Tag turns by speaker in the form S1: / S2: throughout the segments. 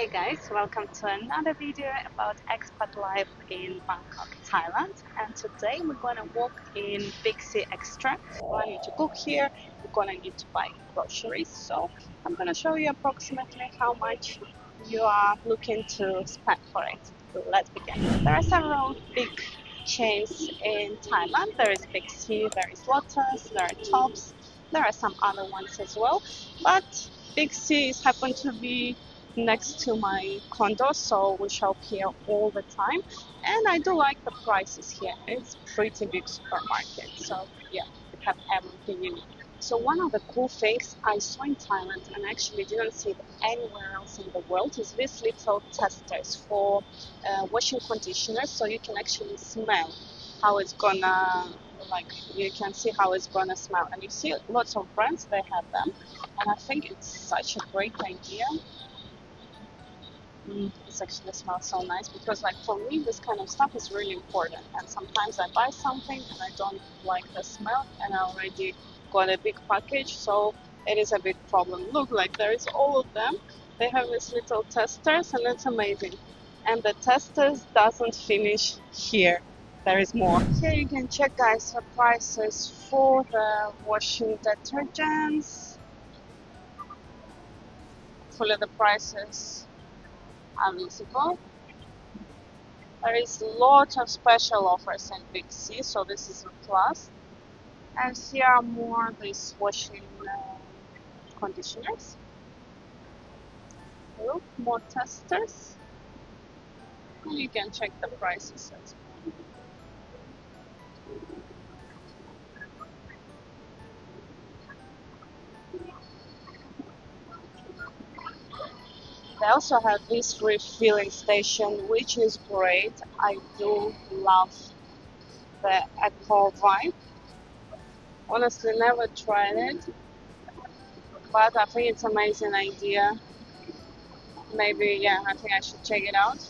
S1: Hey guys, welcome to another video about expat life in Bangkok, Thailand. And today we're gonna walk in Big C Extract. I need to book here. We're gonna need to buy groceries. So I'm gonna show you approximately how much you are looking to spend for it. Let's begin. There are several big chains in Thailand. There is Big C, there is Lotus, there are Tops, there are some other ones as well. But Big C is happen to be next to my condo, so we shop here all the time, and I do like the prices here. It's pretty big supermarket, so yeah, we have everything you need. So one of the cool things I saw in Thailand and actually didn't see it anywhere else in the world is these little testers for washing conditioners, so you can actually smell how it's gonna, like, you can see how it's gonna smell, and you see lots of brands, they have them, and I think it's such a great idea. It actually smells so nice because, like, for me, this kind of stuff is really important. And sometimes I buy something and I don't like the smell, and I already got a big package, so it is a big problem. Look, like there is all of them. They have these little testers, and it's amazing. And the testers doesn't finish here. There is more. Here you can check, guys, the prices for the washing detergents. Fully the prices are visible. There is lots of special offers in Big C, so this is a plus. And here are more these washing conditioners. Look, more testers. And you can check the prices as well. They also have this refilling station, which is great. I do love the eco vibe. Honestly, never tried it, but I think it's an amazing idea. Maybe, yeah, I think I should check it out.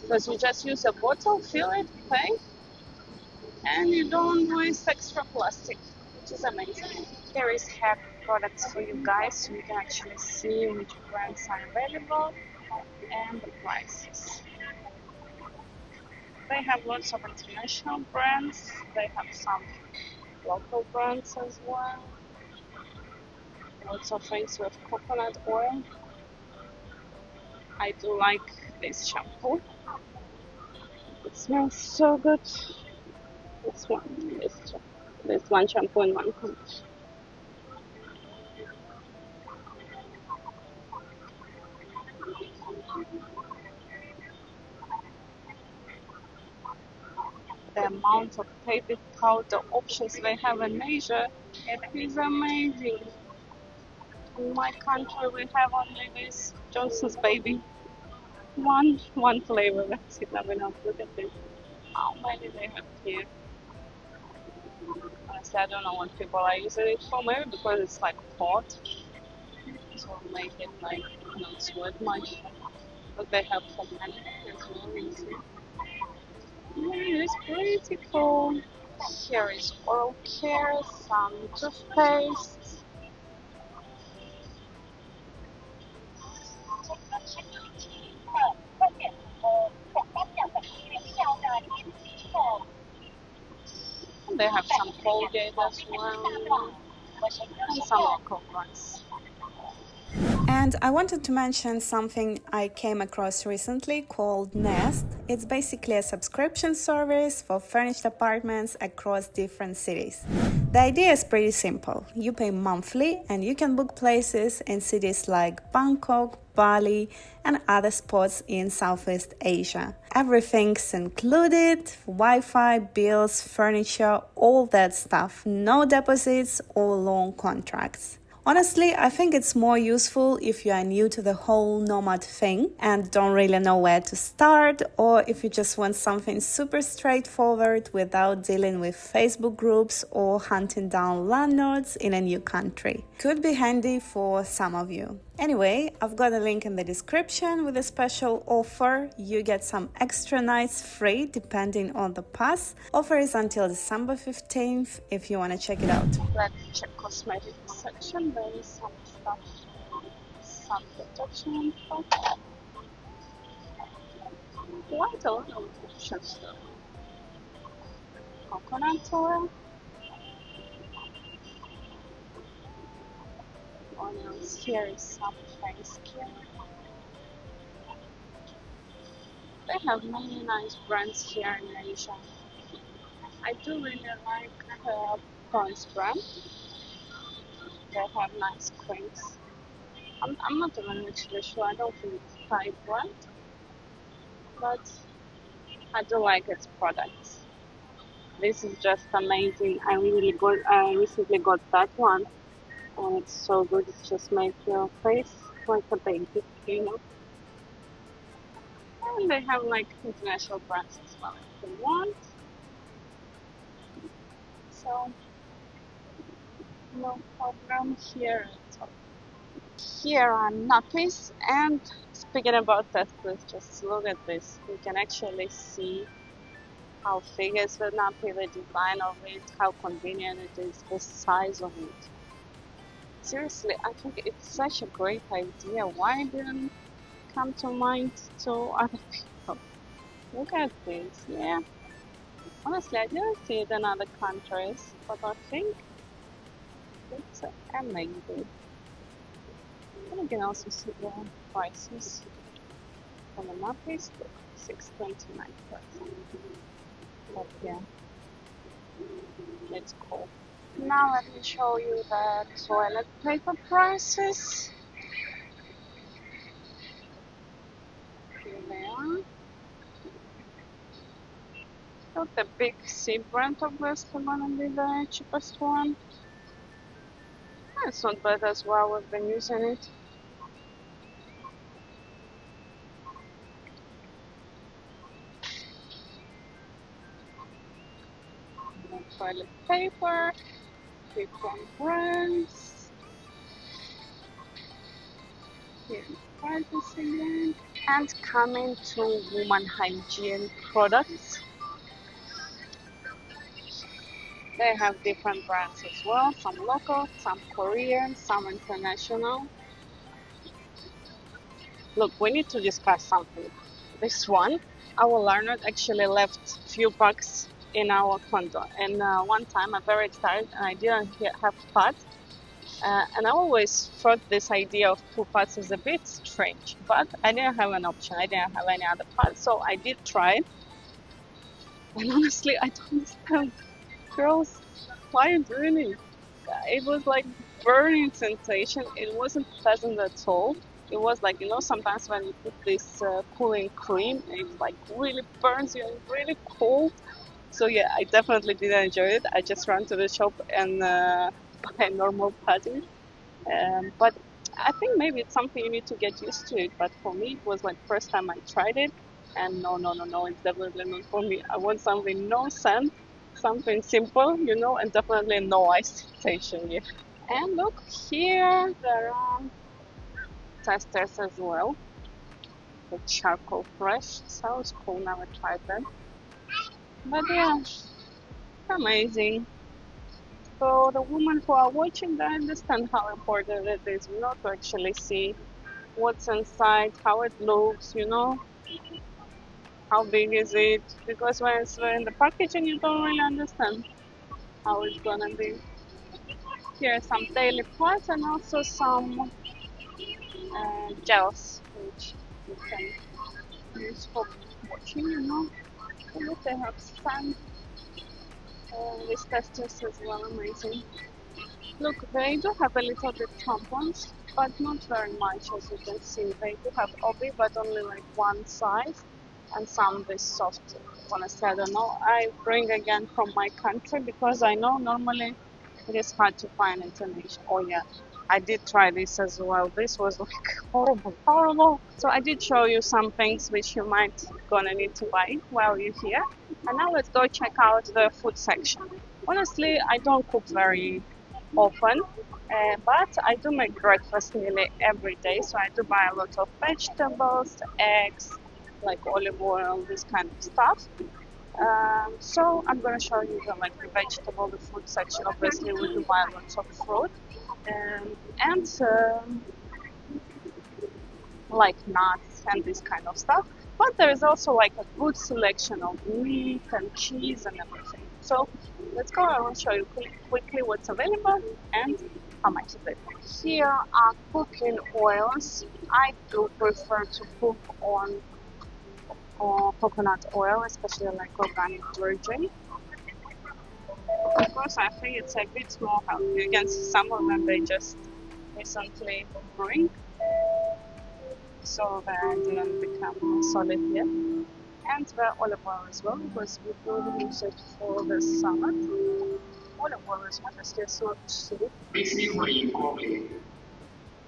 S1: Because you just use a bottle, fill it, pay, and you don't waste extra plastic, which is amazing. Here is hair products for you guys, so you can actually see which brands are available and the prices. They have lots of international brands, they have some local brands as well. Lots of things with coconut oil. I do like this shampoo. It smells so good. This one shampoo and one conditioner. The amount of baby powder options they have in Asia, it is amazing. In my country, we have only this Johnson's Baby. One flavor, that's it. Never know. Look at this. How many they have here? Honestly, I don't know what people are using it for. Maybe because it's like hot, so make it like not sweat much. But they have for men as well. It's pretty cool. Here is oral care, some toothpaste. They have some Colgate as well, and some local ones.
S2: And I wanted to mention something I came across recently called Nest. It's basically a subscription service for furnished apartments across different cities. The idea is pretty simple. You pay monthly and you can book places in cities like Bangkok, Bali, and other spots in Southeast Asia. Everything's included: Wi-Fi, bills, furniture, all that stuff. No deposits or long contracts. Honestly, I think it's more useful if you are new to the whole nomad thing and don't really know where to start, or if you just want something super straightforward without dealing with Facebook groups or hunting down landlords in a new country. Could be handy for some of you. Anyway, I've got a link in the description with a special offer. You get some extra nights free depending on the pass. Offer is until December 15th if you want to check it out.
S1: Let's check cosmetic section. There is some stuff, some protection stuff. Quite a lot of options though. Coconut oil, onions. Here is some face care. They have many nice brands here in Asia. I do really like Pond's brand. They have nice creams. I'm not even actually sure. I don't think it's Thai brand, but I do like its products. This is just amazing. I recently got that one, and it's so good. It just makes your face like a baby, you know. And they have like international brands as well if you want. So no problem here at all. Here are nappies, and speaking about that, let's just look at this. You can actually see how big is the nappy, the design of it, how convenient it is, the size of it. Seriously, I think it's such a great idea. Why didn't come to mind to other people? Look at this, yeah. Honestly, I didn't see it in other countries, but I think it's amazing. And you can also see the prices for the nappies. Look, $6.29. But yeah, it's cool. Now let me show you the toilet paper prices. Here they are. So the big C brand obviously gonna be the cheapest one. It's not bad as well, we've been using it. Toilet paper, different brands. Here's prices again. And coming to woman hygiene products. They have different brands as well, some local, some Korean, some international. Look, we need to discuss something. This one, our learner actually left few bucks in our condo. And one time I'm very excited and I didn't have pads. And I always thought this idea of 2 pads is a bit strange, but I didn't have an option. I didn't have any other pads, so I did try it. And honestly, I don't understand. Girls, why are you doing it? It was like burning sensation. It wasn't pleasant at all. It was like, you know, sometimes when you put this cooling cream, it like really burns you and really cold. So yeah, I definitely didn't enjoy it. I just ran to the shop and buy normal padding. But I think maybe it's something you need to get used to it. But for me, it was like first time I tried it, and no, it's definitely not for me. I want something no scent, something simple, you know, and definitely no ice sensation. Yeah. And look here, there are testers as well. The charcoal fresh, sounds cool. Never tried that. But yeah, amazing. So the women who are watching, they understand how important it is, you know, to actually see what's inside, how it looks, you know, how big is it, because when it's in the packaging, you don't really understand how it's gonna be. Here are some daily parts and also some gels, which you can use for washing, you know. And look, they have sun. These testers as well, amazing. Look, they do have a little bit tampons, but not very much, as you can see. They do have obi, but only like one size, and some this soft. Honestly, I don't know. I bring again from my country because I know normally it is hard to find international. Oh yeah, I did try this as well. This was like horrible. So I did show you some things which you might gonna need to buy while you're here. And now let's go check out the food section. Honestly, I don't cook very often, but I do make breakfast nearly every day. So I do buy a lot of vegetables, eggs, like olive oil, this kind of stuff. So I'm gonna show you the vegetable, the fruit section. Obviously, we do buy lots of fruit, and like nuts and this kind of stuff. But there is also like a good selection of meat and cheese and everything. So let's go. I will show you quickly what's available and how much is it. Here are cooking oils. I do prefer to cook on coconut oil, especially like organic virgin. Of course, I think it's a bit more healthy. You can see some of them they just recently brewing, so they didn't become solid yet. And the olive oil as well, because we will use it for the salad. Olive oil is honestly so cheap.
S3: 欢迎光临，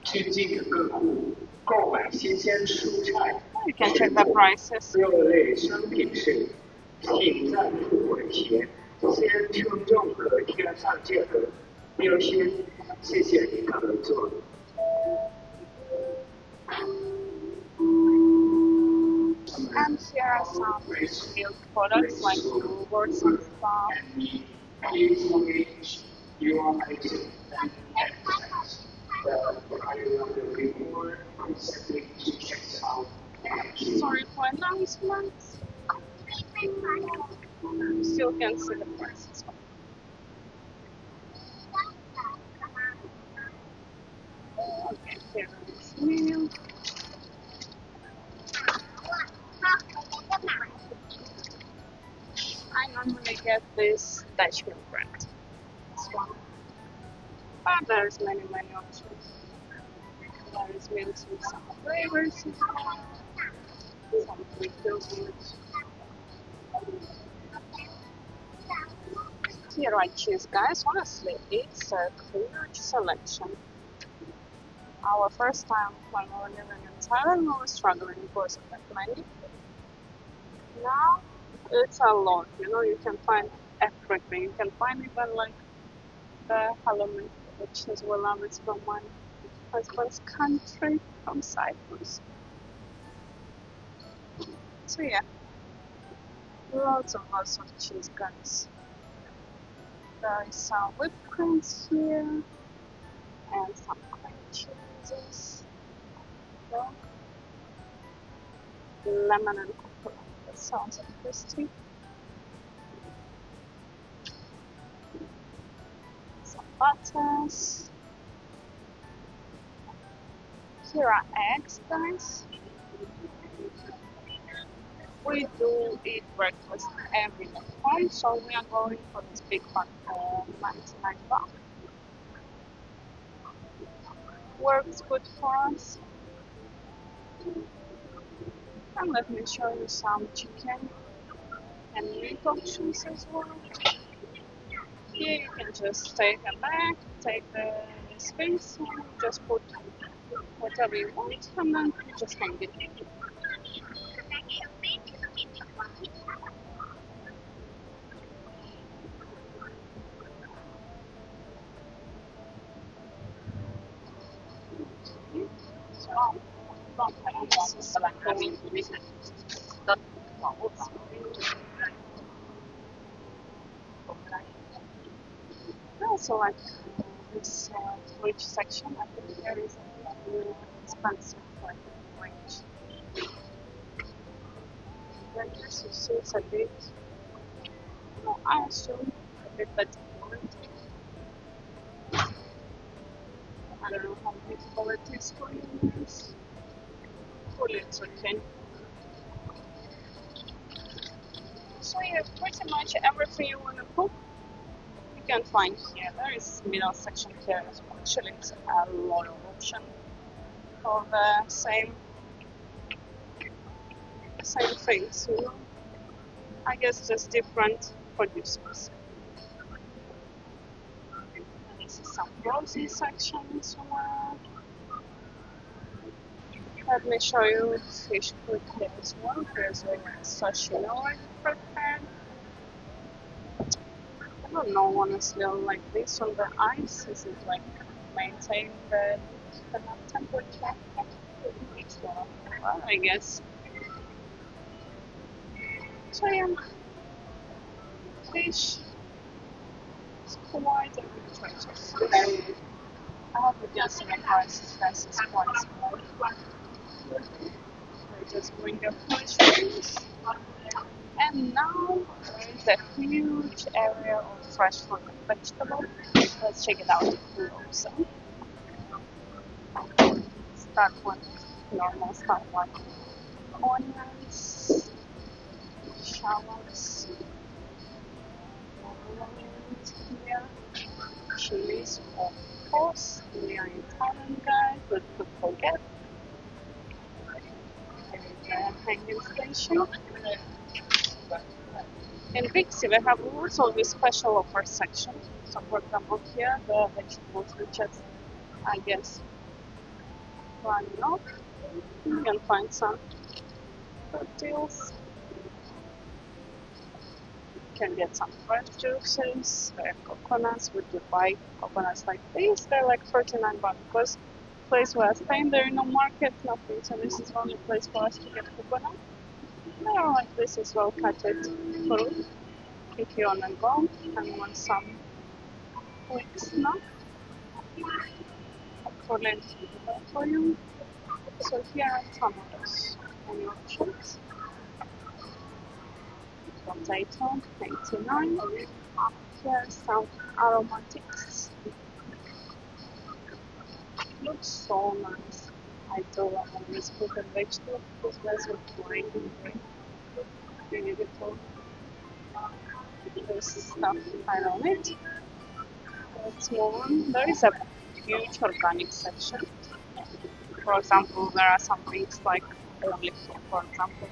S3: 去进口各库购买新鲜蔬菜、
S1: You can check the prices.
S3: 肉类商品时，请在付款前先称重和贴上价格标签。谢谢您的合作。
S1: And here are some milk products like yogurts and stuff.
S3: Please engage your item and access the reward simply to check out.
S1: Sorry for announcements. Still can see the prices. Okay, here is milk. I normally get this Dutch milk brand. This one. But there's many options. There is milk with some flavors as well. Some refills milk. Here I choose, guys. Honestly, it's a huge selection. Our first time when we were living in Thailand, we were struggling because of that money. Now it's a lot, you know, you can find everything. You can find even like the halloumi, which is well loved. It's from my husband's country, from Cyprus. So yeah, lots of cheese, guys. There is some whipped creams here and some cream cheeses. So, lemon and coconut. That sounds interesting. Some butters. Here are eggs, guys. We do eat breakfast every day at home, so we are going for this big one for 99 baht. Works good for us. And let me show you some chicken and meat options as well. Here you can just take a bag, take the space, and just put whatever you want, and then you just hang it. I also like this fridge section. I think there is a really expensive range. Then yes, you see it's a bit, I assume a bit better quality. I don't know how beautiful it is for you guys. Hopefully it's okay. So yeah, pretty much everything you want to cook, you can find here. There is middle section here as well. Actually, it's a lot of option for the same things, you know. I guess just different producers. This is some rosy section as well. Let me show you fish quickly as well. Here's a sashimi already prepared. I don't know honestly, I like this on the ice. Is it like maintain the temperature? Well, I guess. So yeah, fish is quite a bit treasure. I hope you can see the prices. This is quite small. I just bring your groceries. And now there is a huge area of fresh fruit and vegetables. Let's check it out closer. Start with normal stuff like onions, shallots, and here chilies, of course. We are in Thailand, guys. Let's not forget. And hanging station. In Veggie, we have also this special offer section. So, for example, here the vegetables, which is, I guess, running off. You can find some good deals. You can get some fresh juices, coconuts. We do buy coconuts like this. They're like 39 baht because place where I stay, there is no market, nothing. So this is the only place for us to get coconut. They are like this as well, cut it fruit if you want to go and want some quick snack. Hopefully it's good for you. So here are tomatoes and your options. Potato, 89. Here are some aromatics. Looks so nice. I do love this fruit and vegetable because there's a plain and beautiful. There's stuff I on it. Let's move on. There is a huge organic section. For example, there are some things like only, for example,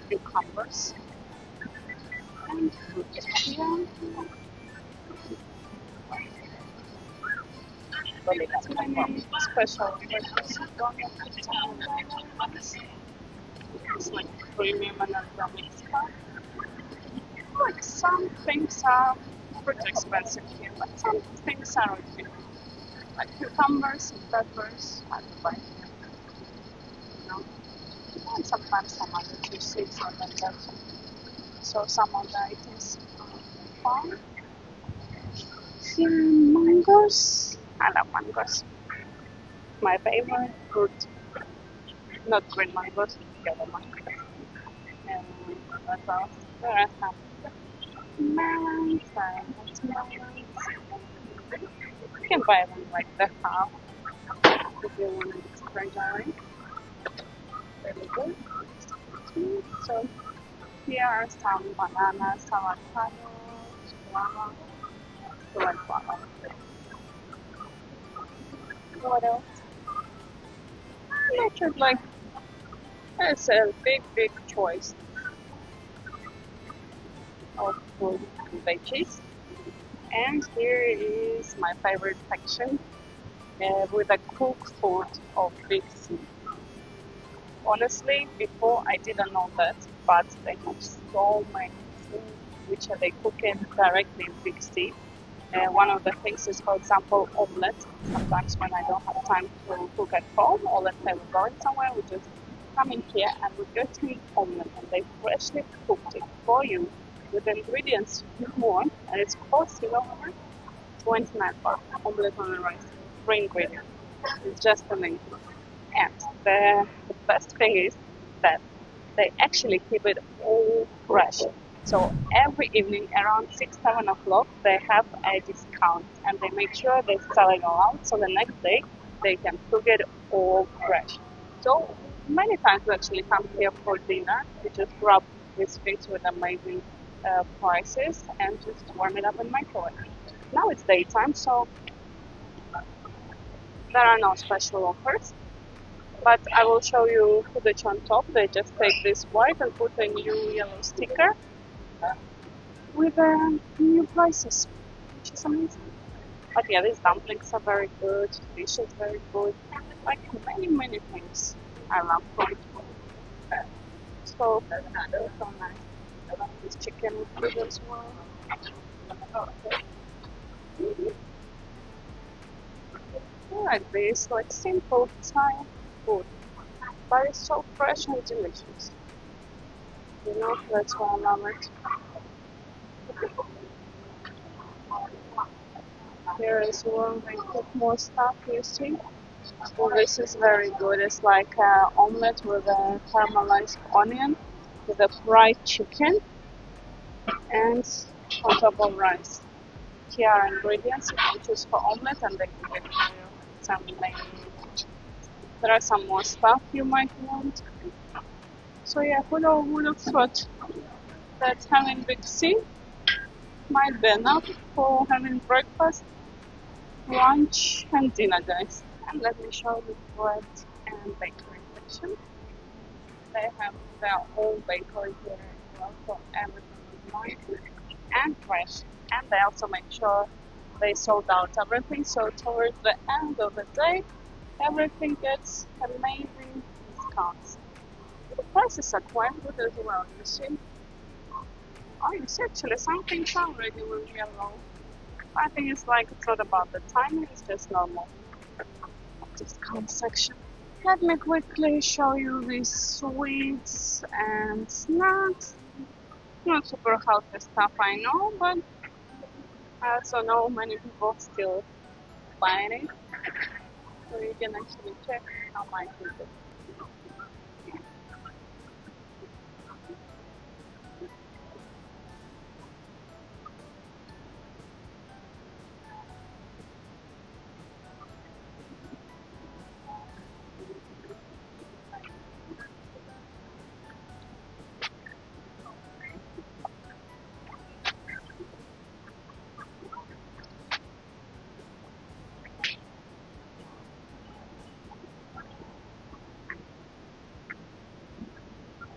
S1: cucumbers and fruit here. Many special versions. It's like premium and organic stuff. Like some things are pretty expensive here, but some things are okay. Like cucumbers and peppers, I don't buy here. You know? And sometimes some other juices or like that. So some of the items are fun. Here mangoes. I love mangoes. My favorite fruit. Not green mangoes, yellow mangoes. And what else? There are some melons and watermelons. You can buy them like the half if you want to spread away. Very good. So here are some bananas, some avocados, guava, like guava. What else? Not sure, like there's a big choice of food and veggies. And here is my favorite section with the cooked food of Big C. Honestly, before I didn't know that, but they have so many food which are they cooking directly in Big C. One of the things is, for example, omelette. Sometimes when I don't have time to cook at home, or let's say we're going somewhere, we just come in here and we go to eat omelette, and they freshly cooked it for you with the ingredients you want, and it's cost, you know, 29 baht. Omelette on the rice, 3 ingredients. It's just amazing. And the best thing is that they actually keep it all fresh. So every evening around 6-7 o'clock they have a discount, and they make sure they sell it all out, so the next day they can cook it all fresh. So many times we actually come here for dinner. We just grab these things with amazing prices and just warm it up in microwave. Now it's daytime, so there are no special offers. But I will show you footage on top. They just take this white and put a new yellow sticker with new prices, which is amazing. But yeah, these dumplings are very good, dish is very good, like many things. I love food. So nice. I love this chicken with food as well. I like this, like simple Thai food, but it's so fresh and delicious. You know, that's why I love it. Here as well, they put more stuff, you see. Oh, this is very good. It's like an omelette with a caramelized onion, with a fried chicken, and on top of rice. Here are ingredients you can choose for omelette, and they can give you some maybe. There are some more stuff you might want. So yeah, would have thought that having Big C might be enough for having breakfast, lunch, and dinner, guys. And let me show you bread and bakery section. They have their own bakery here as well, so everything is nice and fresh. And they also make sure they sold out everything, so towards the end of the day, everything gets amazing discounts. The prices are quite good as well, you see. Oh, you see, actually, some things are already with yellow. I think it's like, it's not about the timing, it's just normal discount section. Let me quickly show you these sweets and snacks. Not super healthy stuff, I know, but I also know many people still buying it. So you can actually check how much it is.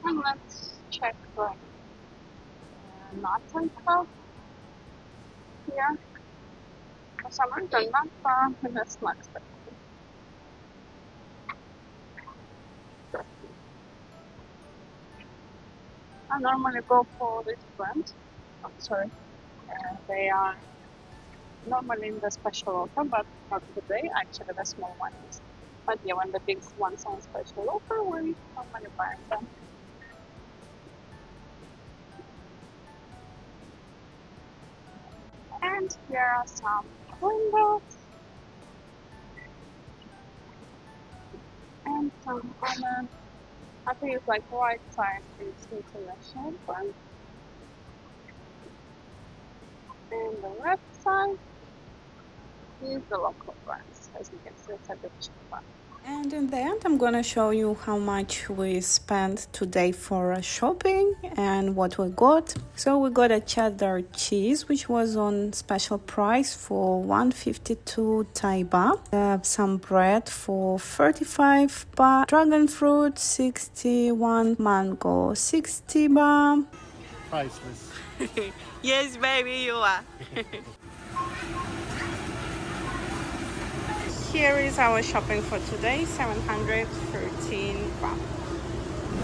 S1: And let's check the nuts and stuff here. For some reason, nuts are in the snacks section. I normally go for this brand. Oh, sorry. They are normally in the special offer, but not today. Actually, the small one is. But yeah, when the big ones on special offer, we normally buy them. And here are some windows and some other. I think it's like right side is international brand, and the left side is the local brands. As you can see, it's a bit cheaper.
S2: And in the end, I'm gonna show you how much we spent today for shopping and what we got. So we got a cheddar cheese, which was on special price for 152 Thai baht. Some bread for 35 baht. Dragon fruit 61, mango 60 baht.
S4: Priceless.
S2: Yes, baby, you are. Here is our shopping for today, 713 baht.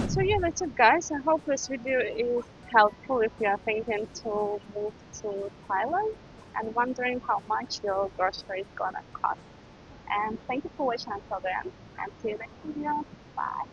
S1: So yeah, that's it, guys. I hope this video is helpful if you are thinking to move to Thailand and wondering how much your grocery is gonna cost. And thank you for watching until the end, and see you next video. Bye.